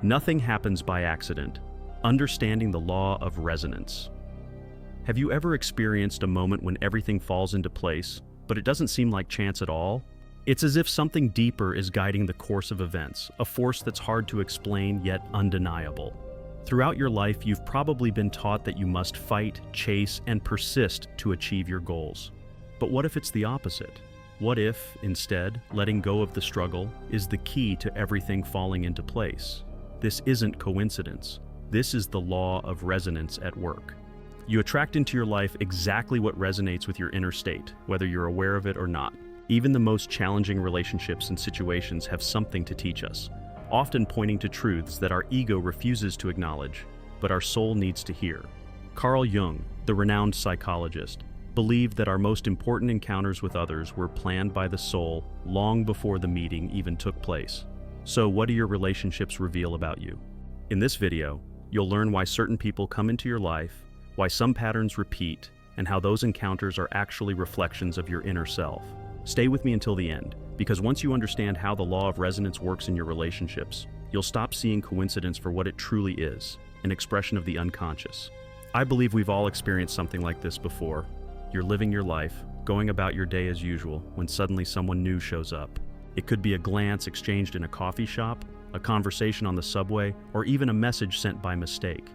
Nothing happens by accident. Understanding the law of resonance. Have you ever experienced a moment when everything falls into place, but it doesn't seem like chance at all? It's as if something deeper is guiding the course of events, a force that's hard to explain yet undeniable. Throughout your life, you've probably been taught that you must fight, chase, and persist to achieve your goals. But what if it's the opposite? What if, instead, letting go of the struggle is the key to everything falling into place? This isn't coincidence. This is the law of resonance at work. You attract into your life exactly what resonates with your inner state, whether you're aware of it or not. Even the most challenging relationships and situations have something to teach us, often pointing to truths that our ego refuses to acknowledge, but our soul needs to hear. Carl Jung, the renowned psychologist, believed that our most important encounters with others were planned by the soul long before the meeting even took place. So what do your relationships reveal about you? In this video, you'll learn why certain people come into your life, why some patterns repeat, and how those encounters are actually reflections of your inner self. Stay with me until the end, because once you understand how the law of resonance works in your relationships, you'll stop seeing coincidence for what it truly is, an expression of the unconscious. I believe we've all experienced something like this before. You're living your life, going about your day as usual, when suddenly someone new shows up. It could be a glance exchanged in a coffee shop, a conversation on the subway, or even a message sent by mistake.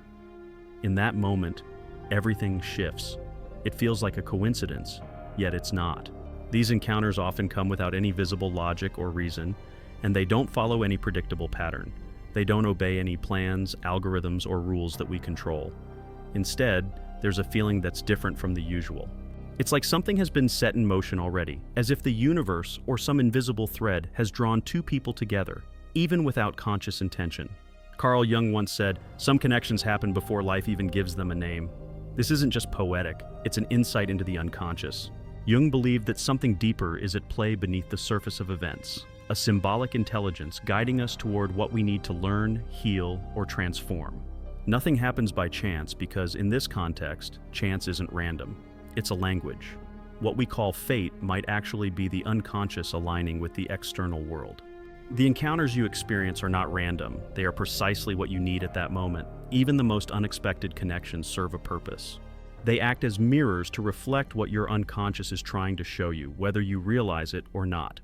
In that moment, everything shifts. It feels like a coincidence, yet it's not. These encounters often come without any visible logic or reason, and they don't follow any predictable pattern. They don't obey any plans, algorithms, or rules that we control. Instead, there's a feeling that's different from the usual. It's like something has been set in motion already, as if the universe or some invisible thread has drawn two people together, even without conscious intention. Carl Jung once said, "Some connections happen before life even gives them a name." This isn't just poetic, it's an insight into the unconscious. Jung believed that something deeper is at play beneath the surface of events, a symbolic intelligence guiding us toward what we need to learn, heal, or transform. Nothing happens by chance because, in this context, chance isn't random. It's a language. What we call fate might actually be the unconscious aligning with the external world. The encounters you experience are not random. They are precisely what you need at that moment. Even the most unexpected connections serve a purpose. They act as mirrors to reflect what your unconscious is trying to show you, whether you realize it or not.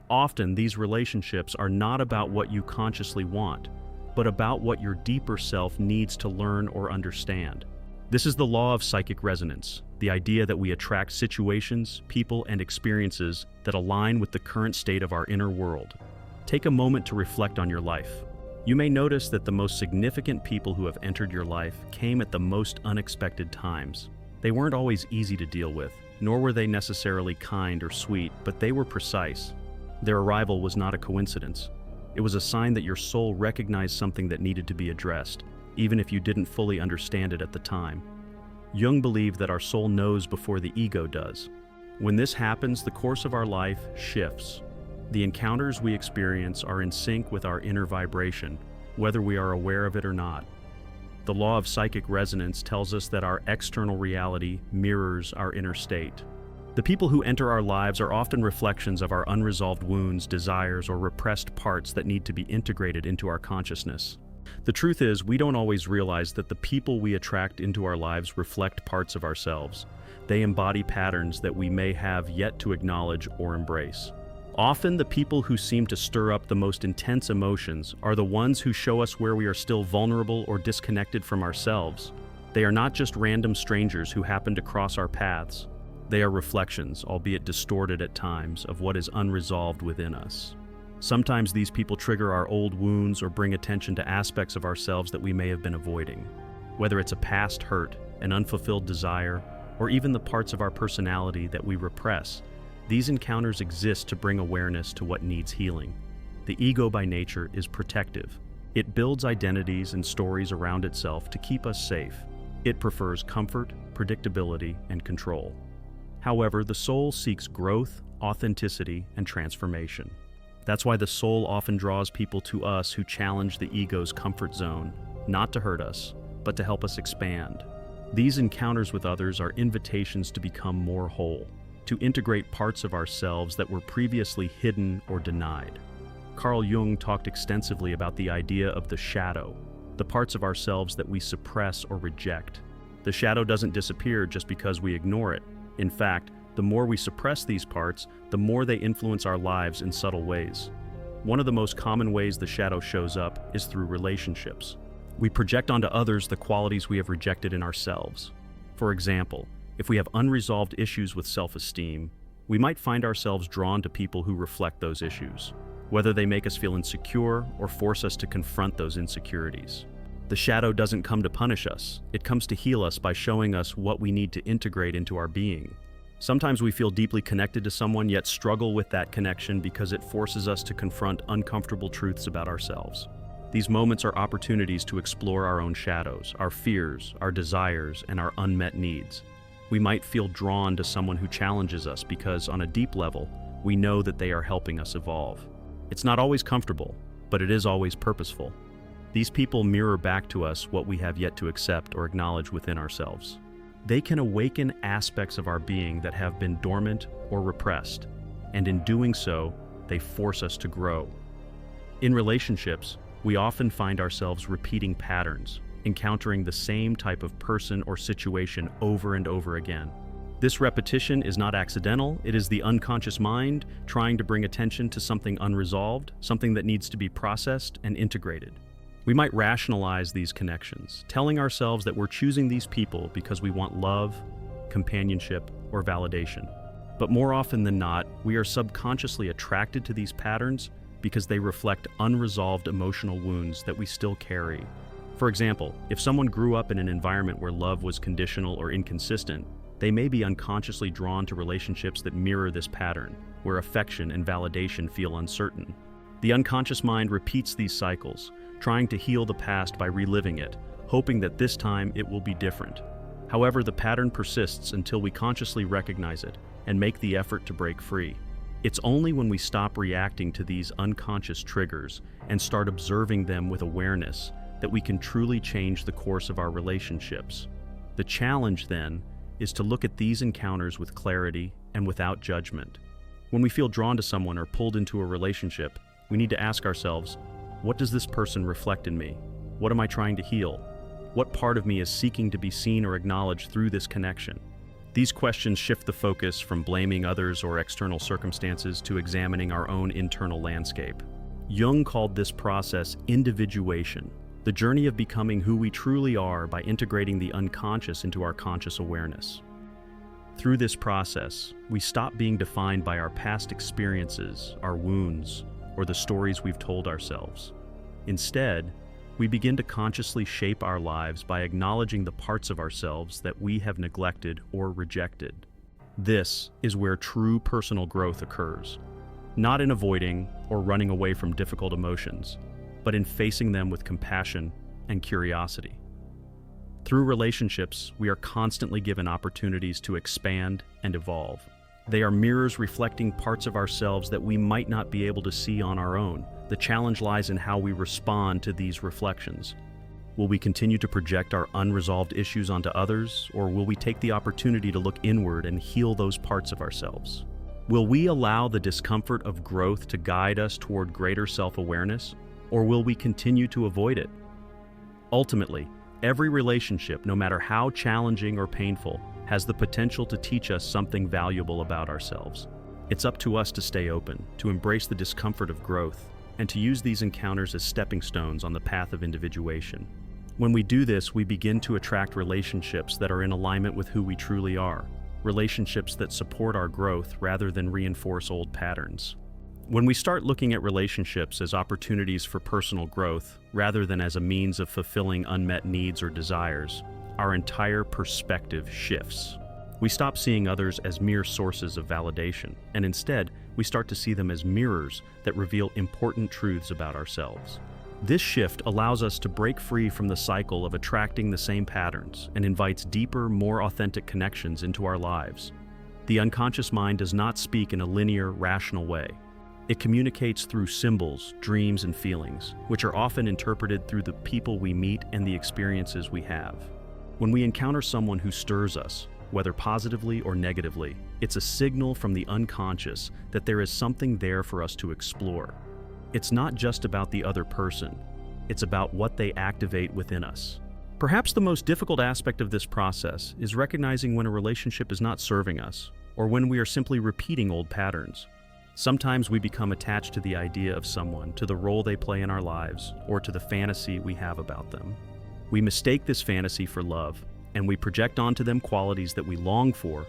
Often, these relationships are not about what you consciously want, but about what your deeper self needs to learn or understand. This is the law of psychic resonance, the idea that we attract situations, people, and experiences that align with the current state of our inner world. Take a moment to reflect on your life. You may notice that the most significant people who have entered your life came at the most unexpected times. They weren't always easy to deal with, nor were they necessarily kind or sweet, but they were precise. Their arrival was not a coincidence. It was a sign that your soul recognized something that needed to be addressed, even if you didn't fully understand it at the time. Jung believed that our soul knows before the ego does. When this happens, the course of our life shifts. The encounters we experience are in sync with our inner vibration, whether we are aware of it or not. The law of psychic resonance tells us that our external reality mirrors our inner state. The people who enter our lives are often reflections of our unresolved wounds, desires, or repressed parts that need to be integrated into our consciousness. The truth is, we don't always realize that the people we attract into our lives reflect parts of ourselves. They embody patterns that we may have yet to acknowledge or embrace. Often, the people who seem to stir up the most intense emotions are the ones who show us where we are still vulnerable or disconnected from ourselves. They are not just random strangers who happen to cross our paths. They are reflections, albeit distorted at times, of what is unresolved within us. Sometimes these people trigger our old wounds or bring attention to aspects of ourselves that we may have been avoiding. Whether it's a past hurt, an unfulfilled desire, or even the parts of our personality that we repress, these encounters exist to bring awareness to what needs healing. The ego by nature is protective. It builds identities and stories around itself to keep us safe. It prefers comfort, predictability, and control. However, the soul seeks growth, authenticity, and transformation. That's why the soul often draws people to us who challenge the ego's comfort zone, not to hurt us, but to help us expand. These encounters with others are invitations to become more whole, to integrate parts of ourselves that were previously hidden or denied. Carl Jung talked extensively about the idea of the shadow, the parts of ourselves that we suppress or reject. The shadow doesn't disappear just because we ignore it. In fact, the more we suppress these parts, the more they influence our lives in subtle ways. One of the most common ways the shadow shows up is through relationships. We project onto others the qualities we have rejected in ourselves. For example, if we have unresolved issues with self-esteem, we might find ourselves drawn to people who reflect those issues, whether they make us feel insecure or force us to confront those insecurities. The shadow doesn't come to punish us, it comes to heal us by showing us what we need to integrate into our being. Sometimes we feel deeply connected to someone yet struggle with that connection because it forces us to confront uncomfortable truths about ourselves. These moments are opportunities to explore our own shadows, our fears, our desires, and our unmet needs. We might feel drawn to someone who challenges us because, on a deep level, we know that they are helping us evolve. It's not always comfortable, but it is always purposeful. These people mirror back to us what we have yet to accept or acknowledge within ourselves. They can awaken aspects of our being that have been dormant or repressed, and in doing so, they force us to grow. In relationships, we often find ourselves repeating patterns, encountering the same type of person or situation over and over again. This repetition is not accidental, it is the unconscious mind trying to bring attention to something unresolved, something that needs to be processed and integrated. We might rationalize these connections, telling ourselves that we're choosing these people because we want love, companionship, or validation. But more often than not, we are subconsciously attracted to these patterns because they reflect unresolved emotional wounds that we still carry. For example, if someone grew up in an environment where love was conditional or inconsistent, they may be unconsciously drawn to relationships that mirror this pattern, where affection and validation feel uncertain. The unconscious mind repeats these cycles, trying to heal the past by reliving it, hoping that this time it will be different. However, the pattern persists until we consciously recognize it and make the effort to break free. It's only when we stop reacting to these unconscious triggers and start observing them with awareness that we can truly change the course of our relationships. The challenge, then, is to look at these encounters with clarity and without judgment. When we feel drawn to someone or pulled into a relationship, we need to ask ourselves, what does this person reflect in me? What am I trying to heal? What part of me is seeking to be seen or acknowledged through this connection? These questions shift the focus from blaming others or external circumstances to examining our own internal landscape. Jung called this process individuation, the journey of becoming who we truly are by integrating the unconscious into our conscious awareness. Through this process, we stop being defined by our past experiences, our wounds, or the stories we've told ourselves. Instead, we begin to consciously shape our lives by acknowledging the parts of ourselves that we have neglected or rejected. This is where true personal growth occurs, not in avoiding or running away from difficult emotions, but in facing them with compassion and curiosity. Through relationships, we are constantly given opportunities to expand and evolve. They are mirrors reflecting parts of ourselves that we might not be able to see on our own. The challenge lies in how we respond to these reflections. Will we continue to project our unresolved issues onto others, or will we take the opportunity to look inward and heal those parts of ourselves? Will we allow the discomfort of growth to guide us toward greater self-awareness, or will we continue to avoid it? Ultimately, every relationship, no matter how challenging or painful, has the potential to teach us something valuable about ourselves. It's up to us to stay open, to embrace the discomfort of growth, and to use these encounters as stepping stones on the path of individuation. When we do this, we begin to attract relationships that are in alignment with who we truly are, relationships that support our growth rather than reinforce old patterns. When we start looking at relationships as opportunities for personal growth rather than as a means of fulfilling unmet needs or desires, our entire perspective shifts. We stop seeing others as mere sources of validation, and instead, we start to see them as mirrors that reveal important truths about ourselves. This shift allows us to break free from the cycle of attracting the same patterns and invites deeper, more authentic connections into our lives. The unconscious mind does not speak in a linear, rational way. It communicates through symbols, dreams, and feelings, which are often interpreted through the people we meet and the experiences we have. When we encounter someone who stirs us, whether positively or negatively, it's a signal from the unconscious that there is something there for us to explore. It's not just about the other person, it's about what they activate within us. Perhaps the most difficult aspect of this process is recognizing when a relationship is not serving us, or when we are simply repeating old patterns. Sometimes we become attached to the idea of someone, to the role they play in our lives, or to the fantasy we have about them. We mistake this fantasy for love, and we project onto them qualities that we long for,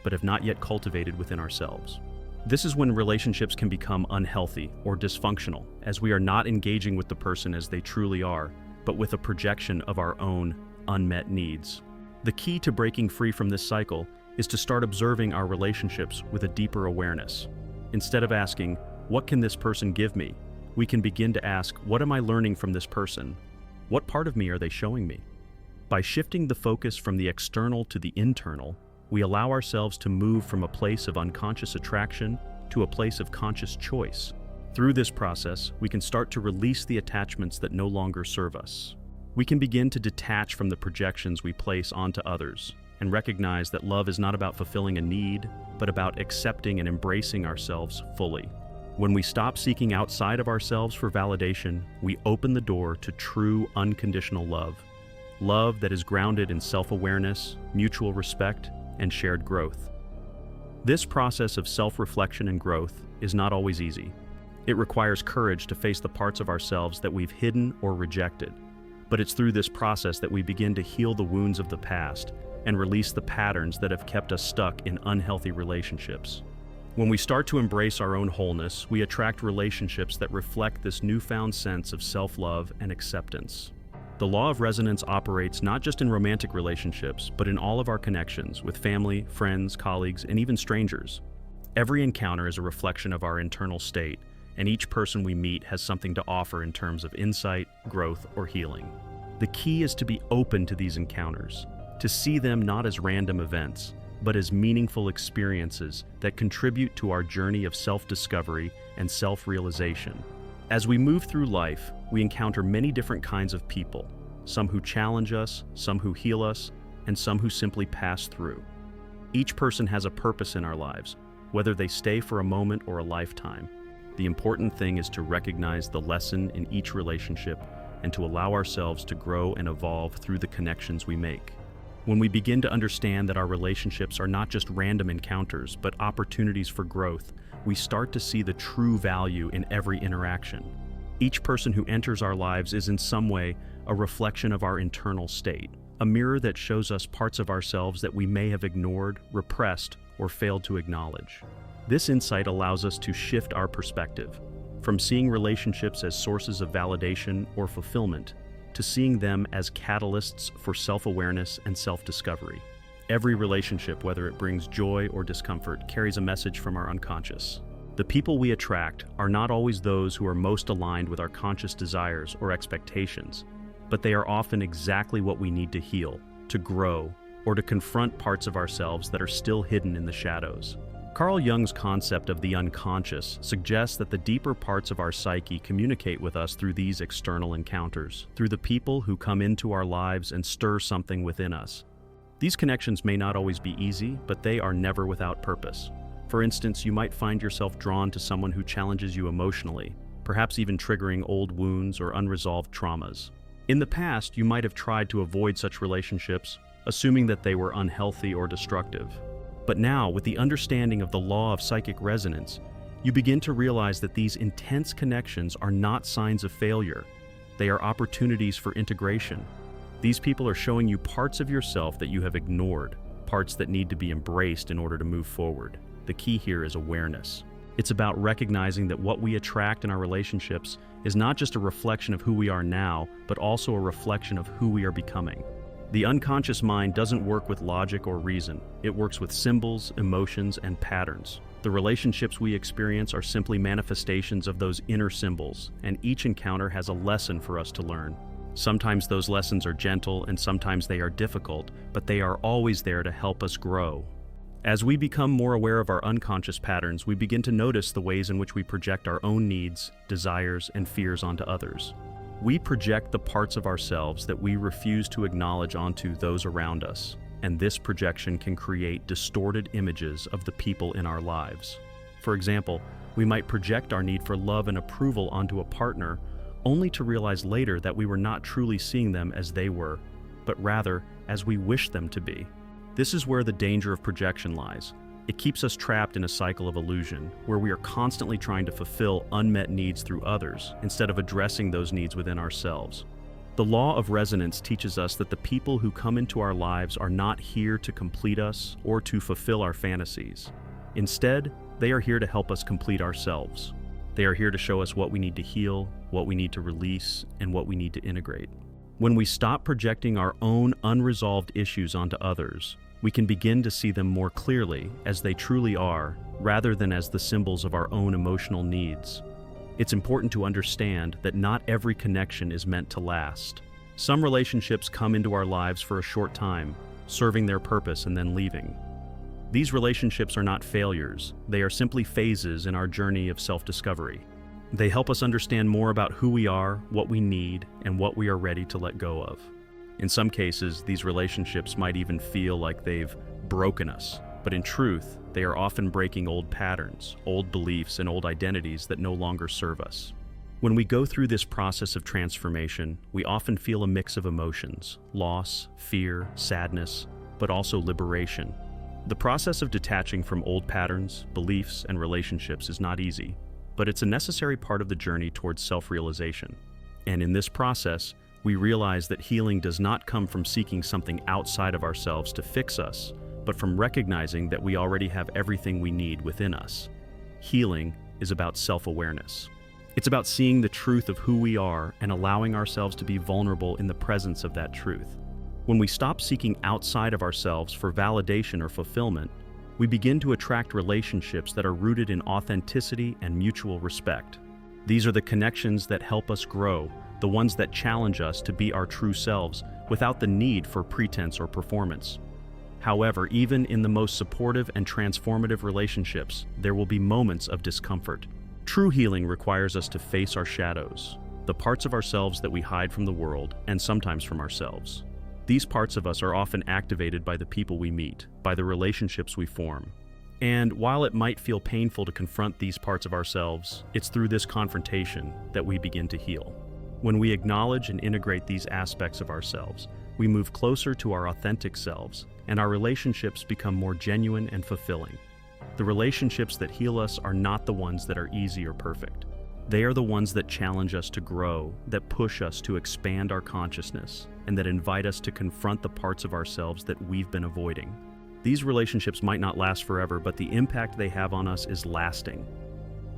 but have not yet cultivated within ourselves. This is when relationships can become unhealthy or dysfunctional, as we are not engaging with the person as they truly are, but with a projection of our own unmet needs. The key to breaking free from this cycle is to start observing our relationships with a deeper awareness. Instead of asking, "What can this person give me?" we can begin to ask, "What am I learning from this person? What part of me are they showing me?" By shifting the focus from the external to the internal, we allow ourselves to move from a place of unconscious attraction to a place of conscious choice. Through this process, we can start to release the attachments that no longer serve us. We can begin to detach from the projections we place onto others and recognize that love is not about fulfilling a need, but about accepting and embracing ourselves fully. When we stop seeking outside of ourselves for validation, we open the door to true, unconditional love. Love that is grounded in self-awareness, mutual respect, and shared growth. This process of self-reflection and growth is not always easy. It requires courage to face the parts of ourselves that we've hidden or rejected. But it's through this process that we begin to heal the wounds of the past and release the patterns that have kept us stuck in unhealthy relationships. When we start to embrace our own wholeness, we attract relationships that reflect this newfound sense of self-love and acceptance. The law of resonance operates not just in romantic relationships, but in all of our connections with family, friends, colleagues, and even strangers. Every encounter is a reflection of our internal state, and each person we meet has something to offer in terms of insight, growth, or healing. The key is to be open to these encounters, to see them not as random events, but as meaningful experiences that contribute to our journey of self-discovery and self-realization. As we move through life, we encounter many different kinds of people, some who challenge us, some who heal us, and some who simply pass through. Each person has a purpose in our lives, whether they stay for a moment or a lifetime. The important thing is to recognize the lesson in each relationship and to allow ourselves to grow and evolve through the connections we make. When we begin to understand that our relationships are not just random encounters, but opportunities for growth, we start to see the true value in every interaction. Each person who enters our lives is in some way a reflection of our internal state, a mirror that shows us parts of ourselves that we may have ignored, repressed, or failed to acknowledge. This insight allows us to shift our perspective, from seeing relationships as sources of validation or fulfillment, to seeing them as catalysts for self-awareness and self-discovery. Every relationship, whether it brings joy or discomfort, carries a message from our unconscious. The people we attract are not always those who are most aligned with our conscious desires or expectations, but they are often exactly what we need to heal, to grow, or to confront parts of ourselves that are still hidden in the shadows. Carl Jung's concept of the unconscious suggests that the deeper parts of our psyche communicate with us through these external encounters, through the people who come into our lives and stir something within us. These connections may not always be easy, but they are never without purpose. For instance, you might find yourself drawn to someone who challenges you emotionally, perhaps even triggering old wounds or unresolved traumas. In the past, you might have tried to avoid such relationships, assuming that they were unhealthy or destructive. But now, with the understanding of the law of psychic resonance, you begin to realize that these intense connections are not signs of failure. They are opportunities for integration. These people are showing you parts of yourself that you have ignored, parts that need to be embraced in order to move forward. The key here is awareness. It's about recognizing that what we attract in our relationships is not just a reflection of who we are now, but also a reflection of who we are becoming. The unconscious mind doesn't work with logic or reason. It works with symbols, emotions, and patterns. The relationships we experience are simply manifestations of those inner symbols, and each encounter has a lesson for us to learn. Sometimes those lessons are gentle, and sometimes they are difficult, but they are always there to help us grow. As we become more aware of our unconscious patterns, we begin to notice the ways in which we project our own needs, desires, and fears onto others. We project the parts of ourselves that we refuse to acknowledge onto those around us, and this projection can create distorted images of the people in our lives. For example, We might project our need for love and approval onto a partner, only to realize later that we were not truly seeing them as they were, but rather as we wish them to be. This is where the danger of projection lies. It keeps us trapped in a cycle of illusion, where we are constantly trying to fulfill unmet needs through others, instead of addressing those needs within ourselves. The law of resonance teaches us that the people who come into our lives are not here to complete us or to fulfill our fantasies. Instead, they are here to help us complete ourselves. They are here to show us what we need to heal, what we need to release, and what we need to integrate. When we stop projecting our own unresolved issues onto others, we can begin to see them more clearly as they truly are, rather than as the symbols of our own emotional needs. It's important to understand that not every connection is meant to last. Some relationships come into our lives for a short time, serving their purpose and then leaving. These relationships are not failures, they are simply phases in our journey of self-discovery. They help us understand more about who we are, what we need, and what we are ready to let go of. In some cases, these relationships might even feel like they've broken us, but in truth, they are often breaking old patterns, old beliefs, and old identities that no longer serve us. When we go through this process of transformation, we often feel a mix of emotions: loss, fear, sadness, but also liberation. The process of detaching from old patterns, beliefs, and relationships is not easy, but it's a necessary part of the journey towards self-realization. And in this process, we realize that healing does not come from seeking something outside of ourselves to fix us, but from recognizing that we already have everything we need within us. Healing is about self-awareness. It's about seeing the truth of who we are and allowing ourselves to be vulnerable in the presence of that truth. When we stop seeking outside of ourselves for validation or fulfillment, we begin to attract relationships that are rooted in authenticity and mutual respect. These are the connections that help us grow, the ones that challenge us to be our true selves without the need for pretense or performance. However, even in the most supportive and transformative relationships, there will be moments of discomfort. True healing requires us to face our shadows, the parts of ourselves that we hide from the world and sometimes from ourselves. These parts of us are often activated by the people we meet, by the relationships we form. And while it might feel painful to confront these parts of ourselves, it's through this confrontation that we begin to heal. When we acknowledge and integrate these aspects of ourselves, we move closer to our authentic selves, and our relationships become more genuine and fulfilling. The relationships that heal us are not the ones that are easy or perfect. They are the ones that challenge us to grow, that push us to expand our consciousness, and that invite us to confront the parts of ourselves that we've been avoiding. These relationships might not last forever, but the impact they have on us is lasting.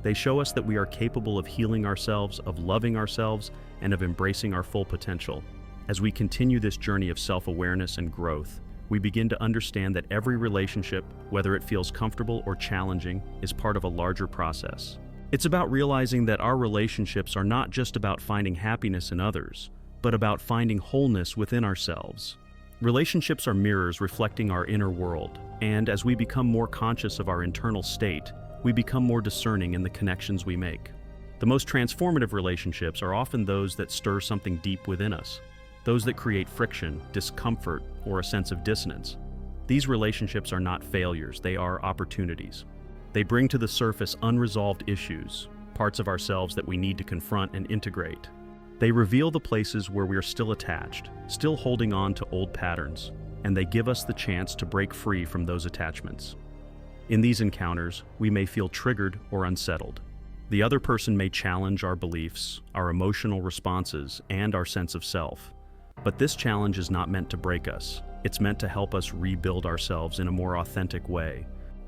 They show us that we are capable of healing ourselves, of loving ourselves, and of embracing our full potential. As we continue this journey of self-awareness and growth, we begin to understand that every relationship, whether it feels comfortable or challenging, is part of a larger process. It's about realizing that our relationships are not just about finding happiness in others, but about finding wholeness within ourselves. Relationships are mirrors reflecting our inner world, and as we become more conscious of our internal state, we become more discerning in the connections we make. The most transformative relationships are often those that stir something deep within us, those that create friction, discomfort, or a sense of dissonance. These relationships are not failures, they are opportunities. They bring to the surface unresolved issues, parts of ourselves that we need to confront and integrate. They reveal the places where we are still attached, still holding on to old patterns, and they give us the chance to break free from those attachments. In these encounters, we may feel triggered or unsettled. The other person may challenge our beliefs, our emotional responses, and our sense of self. But this challenge is not meant to break us. It's meant to help us rebuild ourselves in a more authentic way.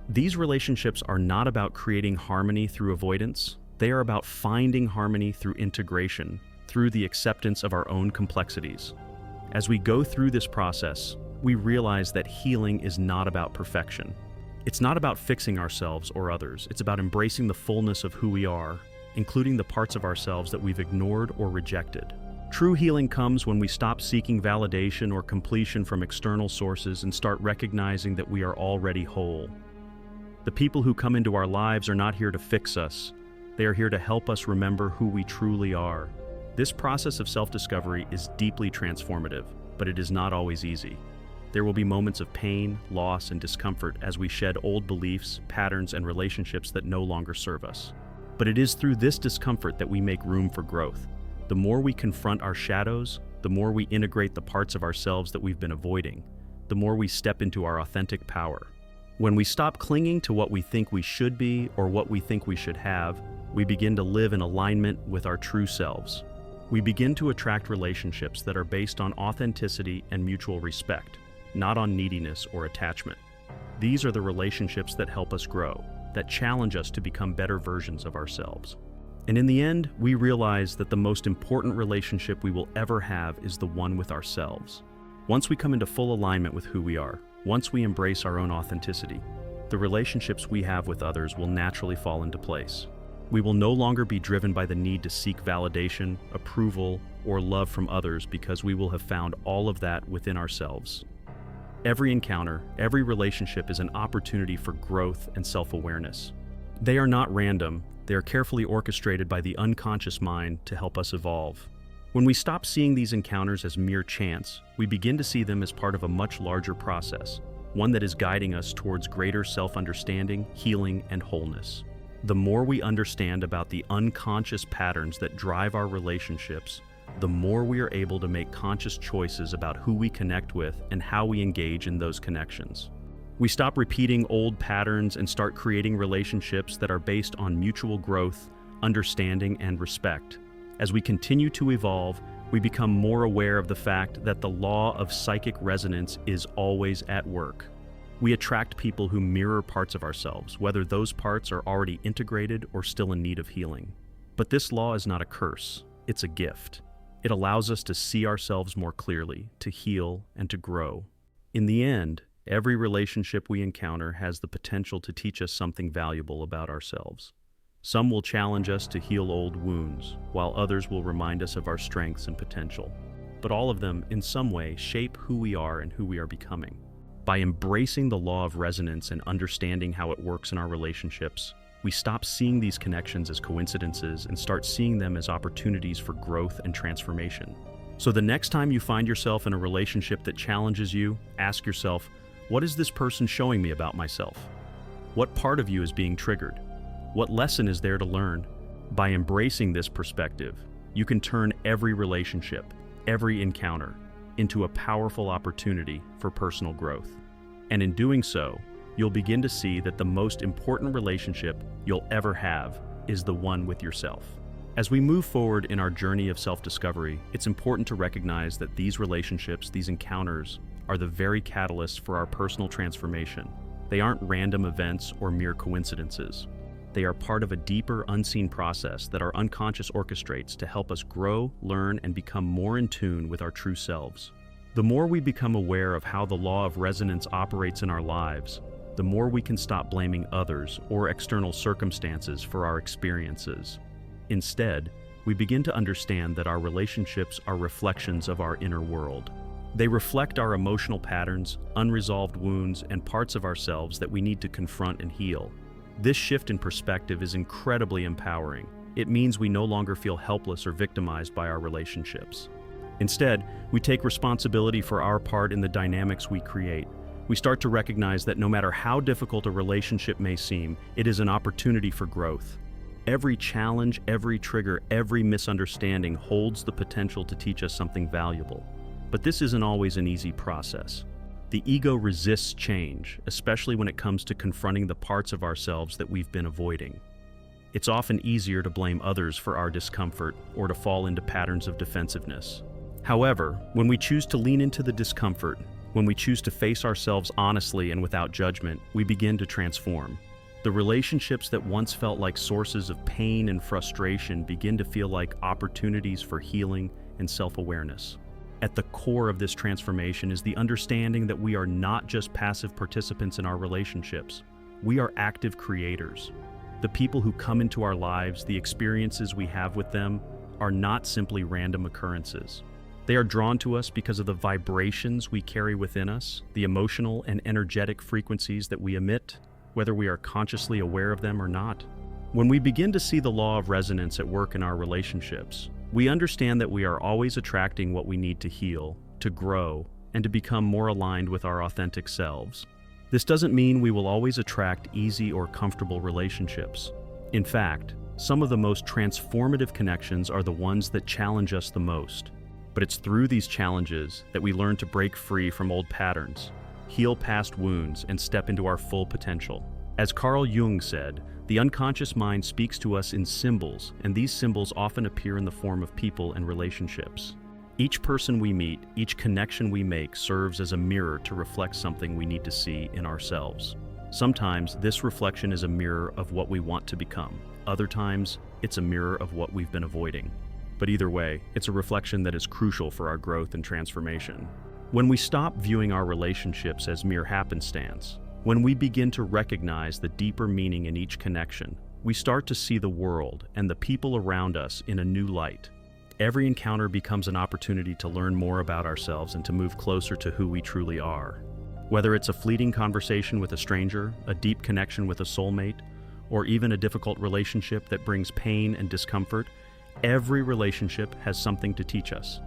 These relationships are not about creating harmony through avoidance. They are about finding harmony through integration, through the acceptance of our own complexities. As we go through this process, we realize that healing is not about perfection. It's not about fixing ourselves or others. It's about embracing the fullness of who we are, including the parts of ourselves that we've ignored or rejected. True healing comes when we stop seeking validation or completion from external sources and start recognizing that we are already whole. The people who come into our lives are not here to fix us. They are here to help us remember who we truly are. This process of self-discovery is deeply transformative, but it is not always easy. There will be moments of pain, loss, and discomfort as we shed old beliefs, patterns, and relationships that no longer serve us. But it is through this discomfort that we make room for growth. The more we confront our shadows, the more we integrate the parts of ourselves that we've been avoiding, the more we step into our authentic power. When we stop clinging to what we think we should be or what we think we should have, we begin to live in alignment with our true selves. We begin to attract relationships that are based on authenticity and mutual respect, not on neediness or attachment. These are the relationships that help us grow, that challenge us to become better versions of ourselves. And in the end, we realize that the most important relationship we will ever have is the one with ourselves. Once we come into full alignment with who we are, once we embrace our own authenticity, the relationships we have with others will naturally fall into place. We will no longer be driven by the need to seek validation, approval, or love from others because we will have found all of that within ourselves. Every encounter, every relationship is an opportunity for growth and self-awareness. They are not random, they are carefully orchestrated by the unconscious mind to help us evolve. When we stop seeing these encounters as mere chance, we begin to see them as part of a much larger process, one that is guiding us towards greater self-understanding, healing, and wholeness. The more we understand about the unconscious patterns that drive our relationships, the more we are able to make conscious choices about who we connect with and how we engage in those connections. We stop repeating old patterns and start creating relationships that are based on mutual growth, understanding, and respect. As we continue to evolve, we become more aware of the fact that the law of psychic resonance is always at work. We attract people who mirror parts of ourselves, whether those parts are already integrated or still in need of healing. But this law is not a curse, it's a gift. It allows us to see ourselves more clearly, to heal, and to grow. In the end, every relationship we encounter has the potential to teach us something valuable about ourselves. Some will challenge us to heal old wounds, while others will remind us of our strengths and potential. But all of them, in some way, shape who we are and who we are becoming. By embracing the law of resonance and understanding how it works in our relationships, we stop seeing these connections as coincidences and start seeing them as opportunities for growth and transformation. So the next time you find yourself in a relationship that challenges you, ask yourself, what is this person showing me about myself? What part of you is being triggered? What lesson is there to learn? By embracing this perspective, you can turn every relationship, every encounter, into a powerful opportunity for personal growth. And in doing so, you'll begin to see that the most important relationship you'll ever have is the one with yourself. As we move forward in our journey of self-discovery, it's important to recognize that these relationships, these encounters, are the very catalyst for our personal transformation. They aren't random events or mere coincidences. They are part of a deeper, unseen process that our unconscious orchestrates to help us grow, learn, and become more in tune with our true selves. The more we become aware of how the law of resonance operates in our lives, the more we can stop blaming others or external circumstances for our experiences. Instead, we begin to understand that our relationships are reflections of our inner world. They reflect our emotional patterns, unresolved wounds, and parts of ourselves that we need to confront and heal. This shift in perspective is incredibly empowering. It means we no longer feel helpless or victimized by our relationships. Instead, we take responsibility for our part in the dynamics we create. We start to recognize that no matter how difficult a relationship may seem, it is an opportunity for growth. Every challenge, every trigger, every misunderstanding holds the potential to teach us something valuable. But this isn't always an easy process. The ego resists change, especially when it comes to confronting the parts of ourselves that we've been avoiding. It's often easier to blame others for our discomfort or to fall into patterns of defensiveness. However, when we choose to lean into the discomfort, when we choose to face ourselves honestly and without judgment, we begin to transform. The relationships that once felt like sources of pain and frustration begin to feel like opportunities for healing and self-awareness. At the core of this transformation is the understanding that we are not just passive participants in our relationships. We are active creators. The people who come into our lives, the experiences we have with them, are not simply random occurrences. They are drawn to us because of the vibrations we carry within us, the emotional and energetic frequencies that we emit, whether we are consciously aware of them or not. When we begin to see the law of resonance at work in our relationships, we understand that we are always attracting what we need to heal, to grow, and to become more aligned with our authentic selves. This doesn't mean we will always attract easy or comfortable relationships. In fact, Some of the most transformative connections are the ones that challenge us the most. But it's through these challenges that we learn to break free from old patterns, heal past wounds, and step into our full potential. As Carl Jung said, the unconscious mind speaks to us in symbols, and these symbols often appear in the form of people and relationships. Each person we meet, each connection we make serves as a mirror to reflect something we need to see in ourselves. Sometimes this reflection is a mirror of what we want to become. Other times, it's a mirror of what we've been avoiding. But either way, it's a reflection that is crucial for our growth and transformation. When we stop viewing our relationships as mere happenstance, when we begin to recognize the deeper meaning in each connection, we start to see the world and the people around us in a new light. Every encounter becomes an opportunity to learn more about ourselves and to move closer to who we truly are. Whether it's a fleeting conversation with a stranger, a deep connection with a soulmate, or even a difficult relationship that brings pain and discomfort, every relationship has something to teach us.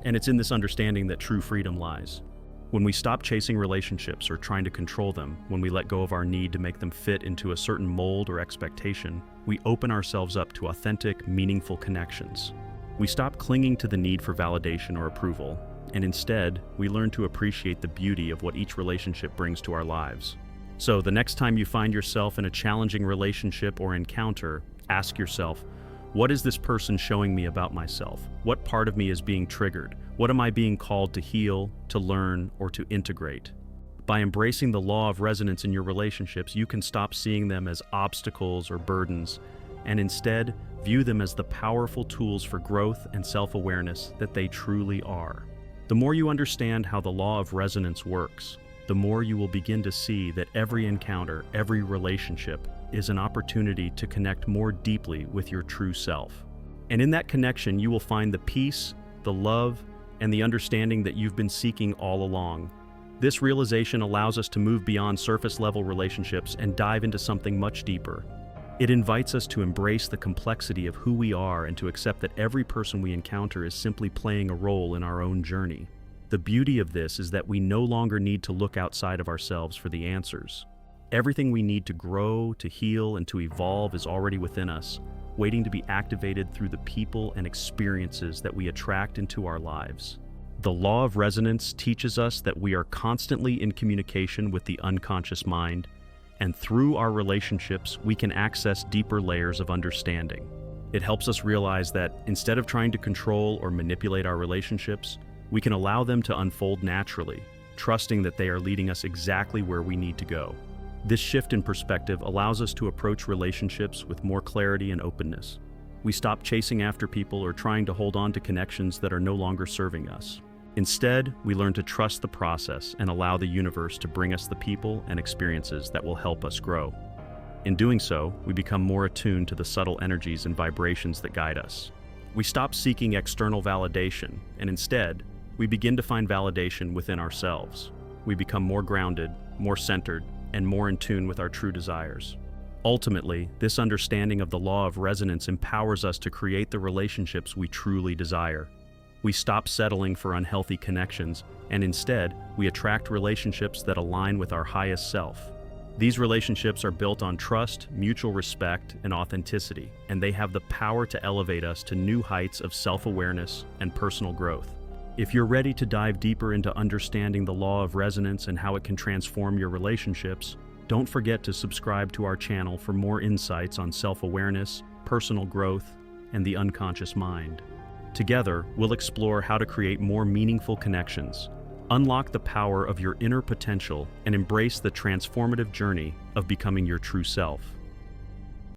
And it's in this understanding that true freedom lies. When we stop chasing relationships or trying to control them, when we let go of our need to make them fit into a certain mold or expectation, we open ourselves up to authentic, meaningful connections. We stop clinging to the need for validation or approval, and instead, we learn to appreciate the beauty of what each relationship brings to our lives. So, the next time you find yourself in a challenging relationship or encounter, ask yourself, what is this person showing me about myself? What part of me is being triggered? What am I being called to heal, to learn, or to integrate? By embracing the law of resonance in your relationships, you can stop seeing them as obstacles or burdens, and instead view them as the powerful tools for growth and self-awareness that they truly are. The more you understand how the law of resonance works, the more you will begin to see that every encounter, every relationship, is an opportunity to connect more deeply with your true self. And in that connection, you will find the peace, the love, and the understanding that you've been seeking all along. This realization allows us to move beyond surface-level relationships and dive into something much deeper. It invites us to embrace the complexity of who we are and to accept that every person we encounter is simply playing a role in our own journey. The beauty of this is that we no longer need to look outside of ourselves for the answers. Everything we need to grow, to heal, and to evolve is already within us, waiting to be activated through the people and experiences that we attract into our lives. The law of resonance teaches us that we are constantly in communication with the unconscious mind, and through our relationships, we can access deeper layers of understanding. It helps us realize that instead of trying to control or manipulate our relationships, we can allow them to unfold naturally, trusting that they are leading us exactly where we need to go. This shift in perspective allows us to approach relationships with more clarity and openness. We stop chasing after people or trying to hold on to connections that are no longer serving us. Instead, we learn to trust the process and allow the universe to bring us the people and experiences that will help us grow. In doing so, we become more attuned to the subtle energies and vibrations that guide us. We stop seeking external validation, and instead, we begin to find validation within ourselves. We become more grounded, more centered, and more in tune with our true desires. Ultimately, this understanding of the law of resonance empowers us to create the relationships we truly desire. We stop settling for unhealthy connections, and instead, we attract relationships that align with our highest self. These relationships are built on trust, mutual respect, and authenticity, and they have the power to elevate us to new heights of self-awareness and personal growth. If you're ready to dive deeper into understanding the law of resonance and how it can transform your relationships, don't forget to subscribe to our channel for more insights on self-awareness, personal growth, and the unconscious mind. Together, we'll explore how to create more meaningful connections, unlock the power of your inner potential, and embrace the transformative journey of becoming your true self.